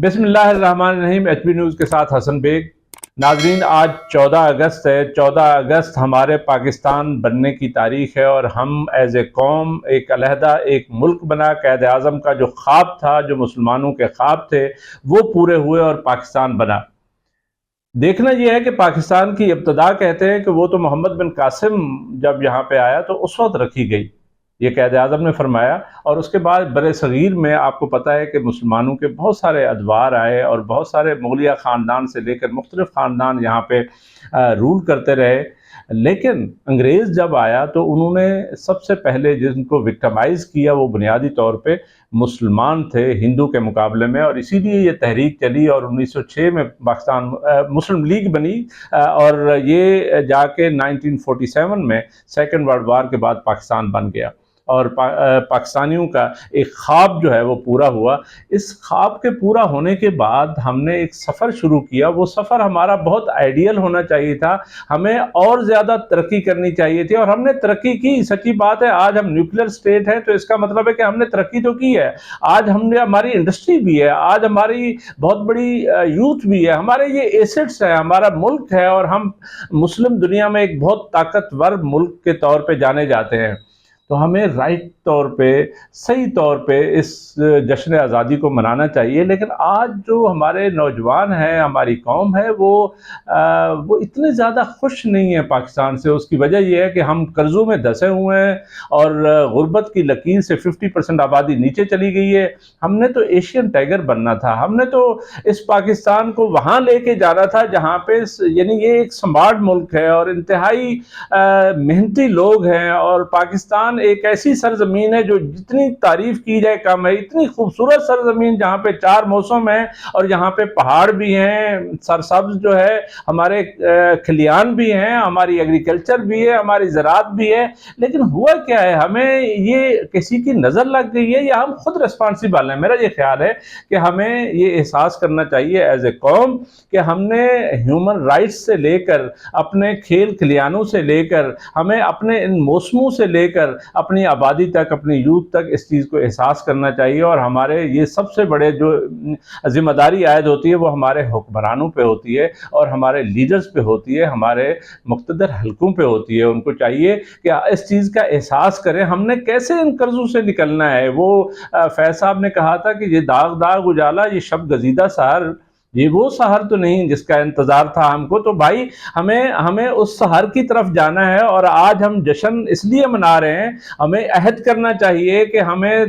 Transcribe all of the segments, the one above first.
بسم اللہ الرحمن الرحیم۔ ایچ پی نیوز کے ساتھ حسن بیگ۔ ناظرین، آج 14 اگست ہے۔ 14 اگست ہمارے پاکستان بننے کی تاریخ ہے اور ہم ایز اے قوم ایک علیحدہ ایک ملک بنا۔ قائد اعظم کا جو خواب تھا، جو مسلمانوں کے خواب تھے، وہ پورے ہوئے اور پاکستان بنا۔ دیکھنا یہ ہے کہ پاکستان کی ابتدا کہتے ہیں کہ وہ تو محمد بن قاسم جب یہاں پہ آیا تو اس وقت رکھی گئی، یہ قائد اعظم نے فرمایا۔ اور اس کے بعد برِ صغیر میں آپ کو پتہ ہے کہ مسلمانوں کے بہت سارے ادوار آئے اور بہت سارے مغلیہ خاندان سے لے کر مختلف خاندان یہاں پہ رول کرتے رہے۔ لیکن انگریز جب آیا تو انہوں نے سب سے پہلے جن کو وکٹمائز کیا وہ بنیادی طور پہ مسلمان تھے ہندو کے مقابلے میں، اور اسی لیے یہ تحریک چلی اور 1906 میں پاکستان مسلم لیگ بنی، اور یہ جا کے 1947 میں سیکنڈ ورلڈ وار کے بعد پاکستان بن گیا اور پاکستانیوں کا ایک خواب جو ہے وہ پورا ہوا۔ اس خواب کے پورا ہونے کے بعد ہم نے ایک سفر شروع کیا۔ وہ سفر ہمارا بہت آئیڈیل ہونا چاہیے تھا، ہمیں اور زیادہ ترقی کرنی چاہیے تھی، اور ہم نے ترقی کی۔ سچی بات ہے، آج ہم نیوکلیر سٹیٹ ہیں تو اس کا مطلب ہے کہ ہم نے ترقی تو کی ہے۔ آج ہماری انڈسٹری بھی ہے، آج ہماری بہت بڑی یوتھ بھی ہے، ہمارے یہ ایسٹس ہیں، ہمارا ملک ہے، اور ہم مسلم دنیا میں ایک بہت طاقتور ملک کے طور پہ جانے جاتے ہیں۔ تو ہمیں رائٹ طور پہ، صحیح طور پہ اس جشن آزادی کو منانا چاہیے۔ لیکن آج جو ہمارے نوجوان ہیں، ہماری قوم ہے، وہ اتنے زیادہ خوش نہیں ہیں پاکستان سے۔ اس کی وجہ یہ ہے کہ ہم قرضوں میں دھسے ہوئے ہیں اور غربت کی لکیر سے 50% آبادی نیچے چلی گئی ہے۔ ہم نے تو ایشین ٹائیگر بننا تھا، ہم نے تو اس پاکستان کو وہاں لے کے جانا تھا جہاں پہ یعنی یہ ایک سمارٹ ملک ہے اور انتہائی محنتی لوگ ہیں، اور پاکستان ایک ایسی سرزمین ہے جو جتنی تعریف کی جائے کم ہے۔ اتنی خوبصورت سرزمین جہاں پہ 4 موسم ہیں اور یہاں پہ پہاڑ بھی ہیں، سرسبز جو ہے، ہمارے کھلیان بھی ہیں، ہماری ایگریکلچر بھی ہے، ہماری زراعت بھی ہے۔ لیکن ہوا کیا ہے، ہمیں یہ کسی کی نظر لگ گئی ہے یا ہم خود ریسپانسیبل ہیں؟ میرا یہ خیال ہے کہ ہمیں یہ احساس کرنا چاہیے ایز اے قوم کہ ہم نے ہیومن رائٹس سے لے کر، اپنے کھیل کھلیانوں سے لے کر، ہمیں اپنے ان موسموں سے لے کر اپنی آبادی تک، اپنی یوتھ تک اس چیز کو احساس کرنا چاہیے۔ اور ہمارے یہ سب سے بڑے جو ذمہ داری عائد ہوتی ہے وہ ہمارے حکمرانوں پہ ہوتی ہے اور ہمارے لیڈرز پہ ہوتی ہے، ہمارے مقتدر حلقوں پہ ہوتی ہے۔ ان کو چاہیے کہ اس چیز کا احساس کریں ہم نے کیسے ان قرضوں سے نکلنا ہے۔ وہ فیض صاحب نے کہا تھا کہ یہ داغ داغ اجالا، یہ شب گزیدہ سحر، یہ وہ سحر تو نہیں جس کا انتظار تھا ہم کو۔ تو بھائی ہمیں اس سحر کی طرف جانا ہے، اور آج ہم جشن اس لیے منا رہے ہیں، ہمیں عہد کرنا چاہیے کہ ہمیں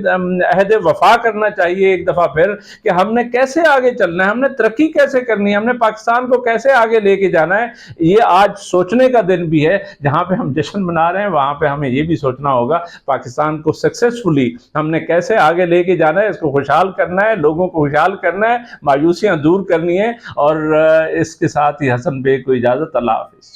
عہد وفا کرنا چاہیے ایک دفعہ پھر، کہ ہم نے کیسے آگے چلنا ہے، ہم نے ترقی کیسے کرنی ہے، ہم نے پاکستان کو کیسے آگے لے کے جانا ہے۔ یہ آج سوچنے کا دن بھی ہے۔ جہاں پہ ہم جشن منا رہے ہیں وہاں پہ ہمیں یہ بھی سوچنا ہوگا پاکستان کو سکسیسفلی ہم نے کیسے آگے لے کے جانا ہے، اس کو خوشحال کرنا ہے، لوگوں کو خوشحال کرنا ہے، مایوسیاں دور کرنی ہے۔ اور اس کے ساتھ ہی حسن بیگ کو اجازت۔ اللہ حافظ۔